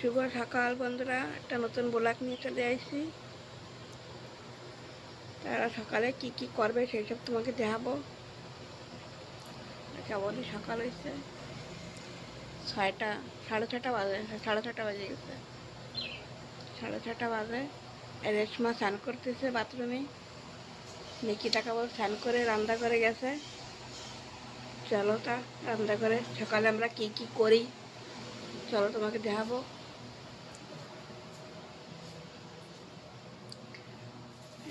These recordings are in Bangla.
শুভ সকাল বন্ধুরা, একটা নতুন ব্লগ নিয়ে চলে আসছি। তারা সকালে কি কি করবে সেই সব তোমাকে দেখাবো। কেবলই সকাল হয়েছে, 6টা, 6:30 বাজে, 6:30 বাজে গেছে। 6:30 বাজে। রেশমা স্নান করতেছে বাথরুমে। নিকিতা কেবল স্নান করে রান্না করে গেছে। চলো তা রান্না করে সকালে আমরা কি কি করি চলো তোমাকে দেখাবো।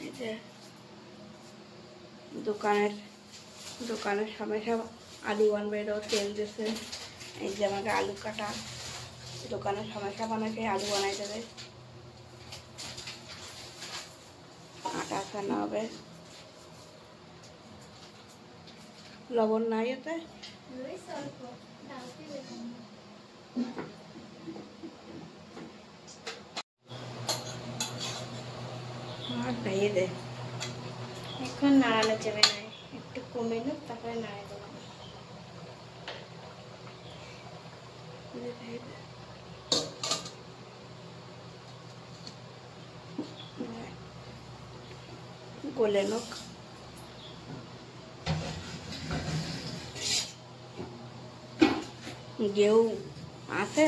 এই যে দোকানের সময় সব আলু বানবে, তেল দিয়েছে। এই যে আমাকে আলু কাটা, দোকানের সমস্যা বানাকে আলু বানাই দেবে। আটা ছানা হবে, লবণ নাই এতে। আর খাইয়ে দে, এখন নাড়ানো যাবে না, একটু কমে নুক তারপরে নাড়াই দেবো। গলে নোক। গেউ আছে,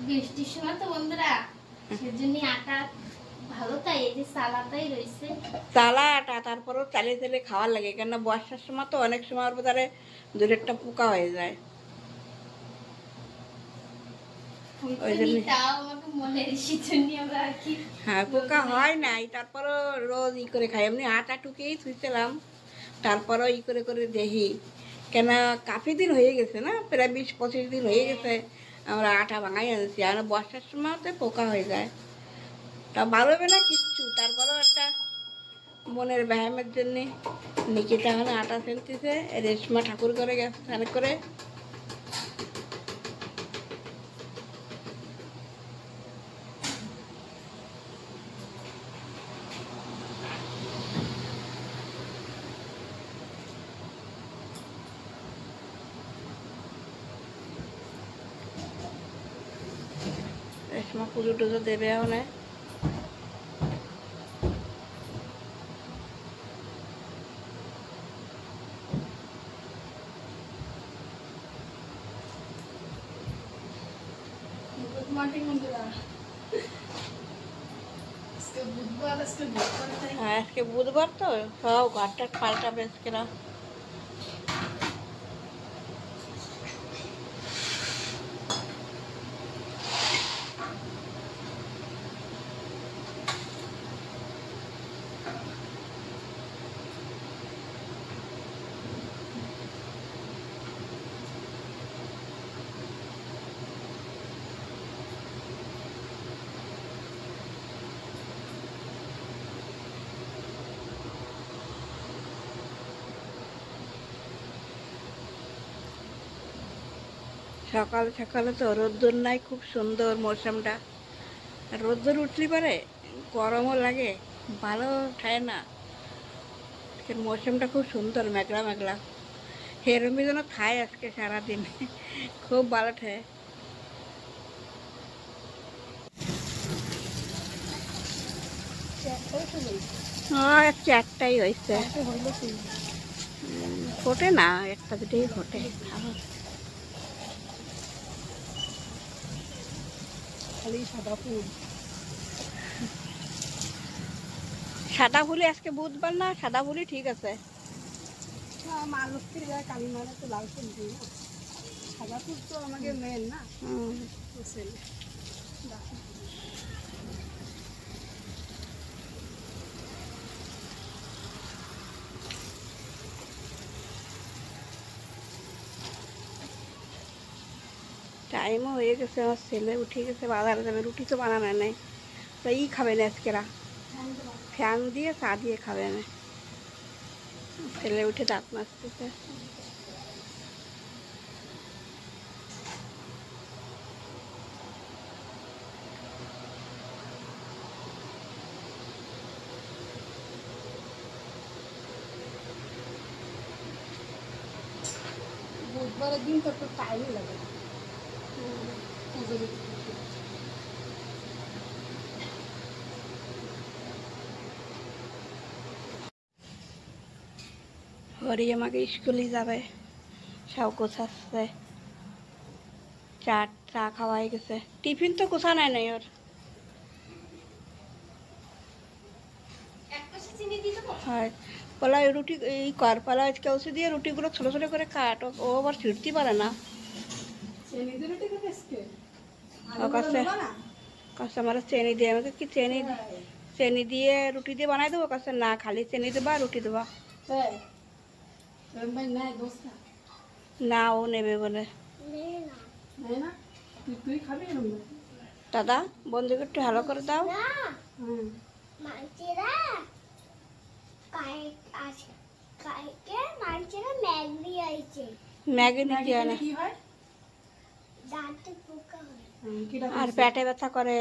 বৃষ্টির সময় তো বন্ধুরা সেজন্য আটা ভালো, তাই এই যে সালাটাই রয়েছে চালা আটা। তারপরেও চালিয়ে চালিয়ে খাওয়ার লাগে, কেননা বর্ষার সময় তো অনেক সময় ওর ধারে দূরেরটা পোকা হয়ে যায়। হ্যাঁ, পোকা হয় নাই, তারপরও রোজ ই করে খাই। এমনি আটা টুকেই থুইছিলাম, তারপরও ই করে করে দেখি। কেন কাফি দিন হয়ে গেছে না, প্রায় 20-25 দিন হয়ে গেছে আমরা আটা ভাঙাই আনছি। আর বর্ষার সময়তে পোকা হয়ে যায়, তা ভালো হবে না কিচ্ছু। তারপরেও একটা মনের ব্যায়ামের জন্যে নিকিতা হলে আটা ফেলতেছে, রেশমা ঠাকুর করে গেছে স্নান করে। রেশমা পুজো টুজো দেবে ওখানে। হ্যাঁ, আজকে বুধবার তো সব ঘরটা পাল্টাবে আজকে না। সকাল সকালে তো রোদ্দুর নাই, খুব সুন্দর মৌসুমটা। রোদ্দুর উঠলি পারে গরমও লাগে, ভালো ঠায় না। মৌসুমটা খুব সুন্দর, মেঘলা মেঘলা। এরমই যেন খায় আজকে সারাদিন, খুব ভালো ঠায়। হ্যাঁ, 4টাই হয়েছে। ফোটে না, একটা দুটোই ফোটে। সাদা ফুলি আজকে বুধবার না, সাদা ফুলি ঠিক আছে। মা লক্ষ্মীর গায়ে কালী মারা তো লাল ফুল দিই না, সাদা ফুল তো আমাকে মেন না। টাইমও হয়ে গেছে, আমার ছেলে উঠে গেছে, বাজারে যাবে। রুটি তো বানানো নেই, তো ই খাবে না আজকেরা, ফ্যান দিয়ে চা দিয়ে খাবে না। ছেলে উঠে দাঁত মাজতেছে। একবারে দিন তো একটু টাইমই লাগে না। হরি আমাকে স্কুলে যাবে, সব গোছাচ্ছে, চা খাওয়া হয়ে গেছে, টিফিন তো গোছা নাই ওর। হয় পালা রুটি এই কর, পালা কেউসে দিয়ে রুটিগুলো ছোটো ছোটো করে কাট, ও আবার ছিঁড়তে পারে না। কাছে আমার চেনি দিয়ে, আমাকে কি চেনি দিয়ে রুটি দিয়ে বানাই দেবো? কাছে না, খালি চেনি দেবা রুটি দেবা। না, ও নেবে বলে। দাদা বন্ধুকে একটু হ্যালো করে দাও। ম্যাগি নিতে হয় না, আর পেটে ব্যথা করে।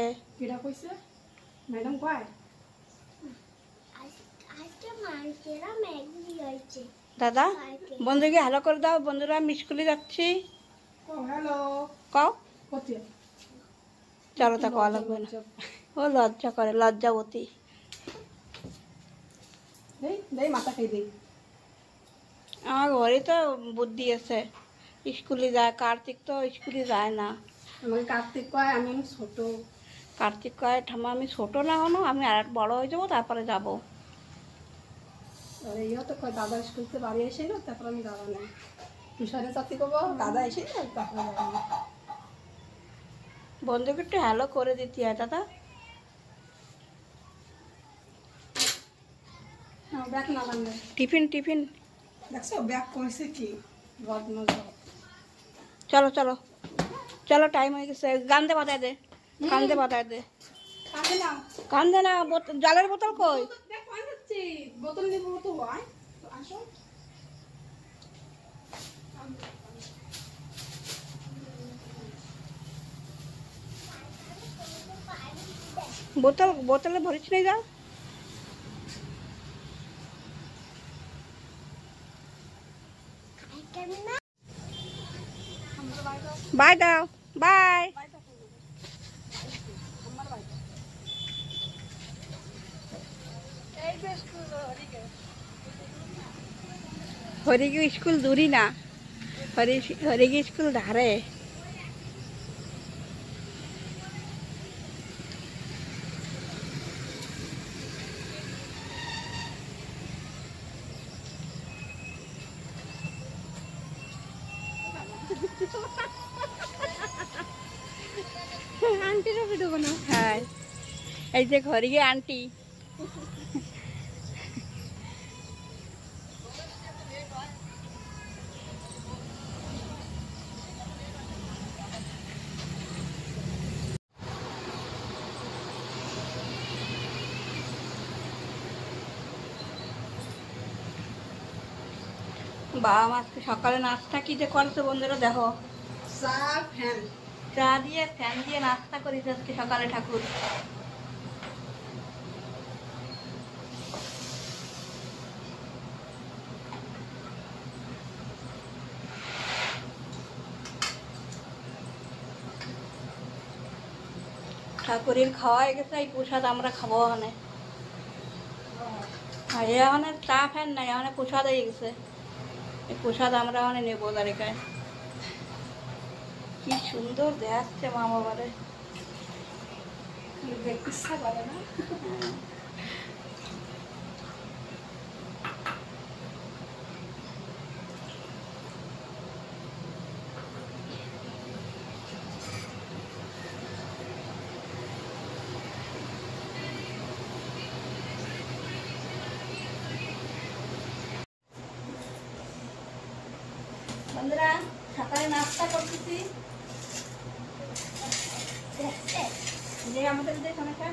দাদা বন্ধুকে হ্যালো করে দাও। বন্ধুরা আমি স্কুলে যাচ্ছি। কও চলো, তা কওয়া লাগবে না। ও লজ্জা করে, লজ্জাবতী। আমার ঘরে তো বুদ্ধি আছে, স্কুলে যায়। কার্তিক তো স্কুলে যায় না। আমাকে কার্তিক কয় আমি ছোট। কার্তিক কয় ঠাম্মা আমি ছোট না হনো, আমি আর বড় হয়ে যাবো, তারপরে যাবো। আর ইয়ে তো কয় দাদা স্কুল থেকে বাড়ি এসে না, তারপর আমি যাবো না। তুষারে চাকরি করবো, দাদা এসে না, তারপরে যাবো না। বন্ধুকে একটু হ্যালো করে দিতে হয় দাদা। ব্যাগ না বানলে টিফিন টিফিন দেখছো ব্যাগ করেছে কি বদমাশ। চলো চলো চলো, টাইম হয়ে গেছে। গান্দে বাতায় দে, কান্দে বাতায় দে। কান্দে না, জলের বোতল কই? বোতল নিবো তো হয়, আসো। বোতলে ভরিস নাই, যাও। বাই দাও, বাই। হরিগি স্কুল দূরই না, হরিগি স্কুল ধারে। আন্টিরও ভিডিও বানাও। হ্যাঁ, এই যে ঘরে গিয়ে আন্টি। বাবা আজকে সকালে নাস্তা কি যে করছে বন্ধুরা দেখো। চা ফ্যান, চা দিয়ে ফ্যান দিয়ে নাস্তা করেছে আজকে সকালে ঠাকুর। ঠাকুরের খাওয়া হয়ে গেছে, এই প্রসাদ আমরা খাবো ওখানে। আর এখানে চা ফ্যান নাই, এখানে প্রসাদ হয়ে গেছে। এই প্রসাদ আমরা ওখানে নেবো তারিখায়। কি সুন্দর দেখাচ্ছে মা বাবারে, দেখতে ইচ্ছা করে না। বন্ধুরা সকালে নাস্তা করতেছি। যে আমাদের যে খানাটা,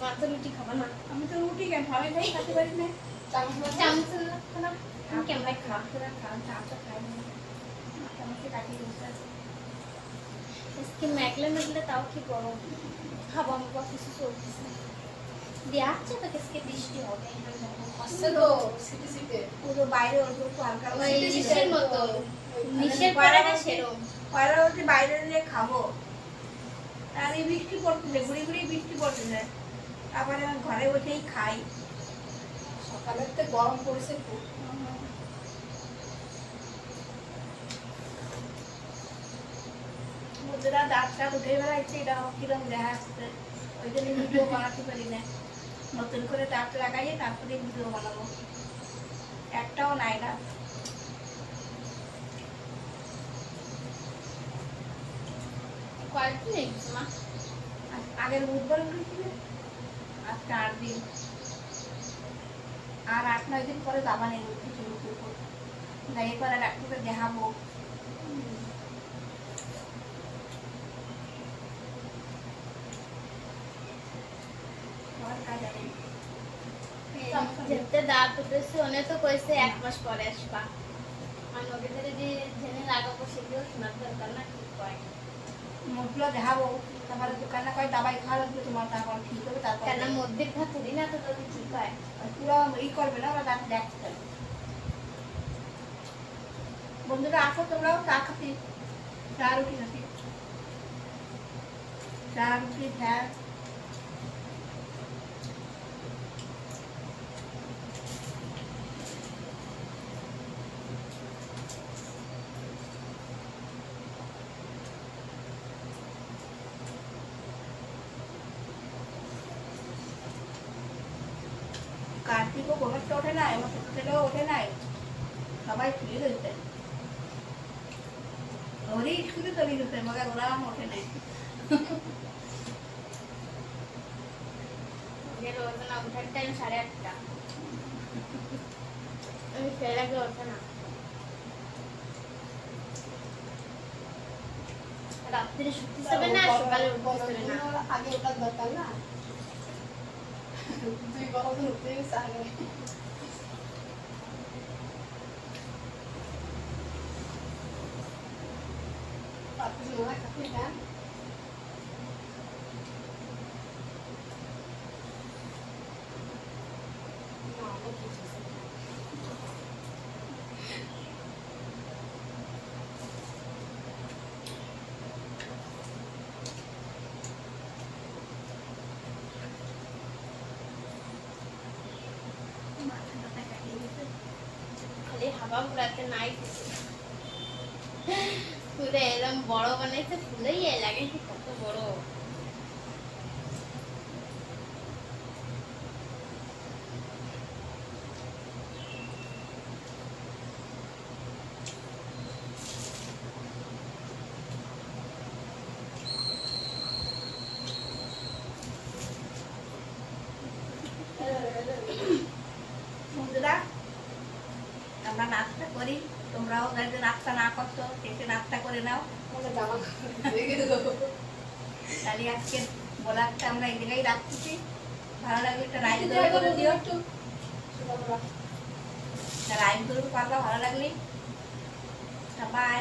মা তো রুটি খাবো না। আমি তো রুটি কেন সবাই খাই, খেতে পারি না। কেমন খাওয়া আজকে মেঘলে মেঘলে তাও কি গরম, খাবো আমি কিছু চলতেছে। দিয়ে আসছে তো কেসকে বৃষ্টি হবে আসছে তো সিটি সিটে পুরো বাইরে অল্প একটু হালকা ওই হালকা নিশের মতো নিশের পরে না সেরম পয়লা বলতে বাইরে দিয়ে খাবো আর এই বৃষ্টি পড়তেছে ঘুরি ঘুরি বৃষ্টি পড়তেছে তারপরে আমি ঘরে বসেই খাই সকালের তো গরম পড়েছে খুব বন্ধুরা দাঁতটা উঠে বেড়াচ্ছে এটা কিরম দেখা যাচ্ছে ওই জন্য ভিডিও বানাতে পারি না নতুন করে দাঁত লাগাইয়ে তারপরে ভিডিও বানাবো একটাও নাই না কয়েকদিন নেই মা আগের বুধবার উঠেছিল আজকে 8 দিন আর 8-9 দিন পরে যাবা নেই উঠতে শুরু করবো যাই করে ডাক্তারকে দেখাবো যেতে দাঁত উঠেছে ওনে তো কইছে 1 মাস পরে আসবা আর নদী ধরে যে জেনে লাগাবো সেগুলো শোনার দরকার না কি কয় মুখগুলো দেখাবো তারপরে দোকানে কয় দাবাই খাওয়া লাগবে তোমার তারপর ঠিক হবে তারপর কেন মধ্যের ঘা থরি না তো তোর কি কয় পুরো ই করবে না ওরা দাঁত দেখতে পারবে বন্ধুরা আসো তোমরাও চা খাতি চা রুটি খাতি চা রুটি ভ্যাট কার্তিকও ঘুমেরটা ওঠে নাই আমার ছোট ছেলেও ওঠে নাই সবাই শুয়ে রয়েছে ওরই স্কুলে চলে গেছে মগার ওরা ওঠে নাই ওদের ওঠে না ওঠার টাইম 8:30 আমি ফের আগে ওঠে না রাত্রে শুতে যাবে না সকালে উঠতে হবে না আগে ওটার দরকার না 2 বছর উঠতে গেছে আগে আপনি মনে হয় কাপড় দেন খালি হাওয়া ঘুরাতে নাই পুরো এরকম বড় বানাইছে ফুলেই লাগে কত বড় বন্ধুরা আমরা নাস্তা করি তোমরাও যাদের নাস্তা না করছো সেটা নাস্তা করে নাও আমাকে জামা হয়ে গেল তাহলে আজকে ব্লগটা আমরা এই জায়গায় রাখতেছি ভালো লাগলে একটা লাইক করে দিও লাইক করবো পারবা ভালো লাগলে বাই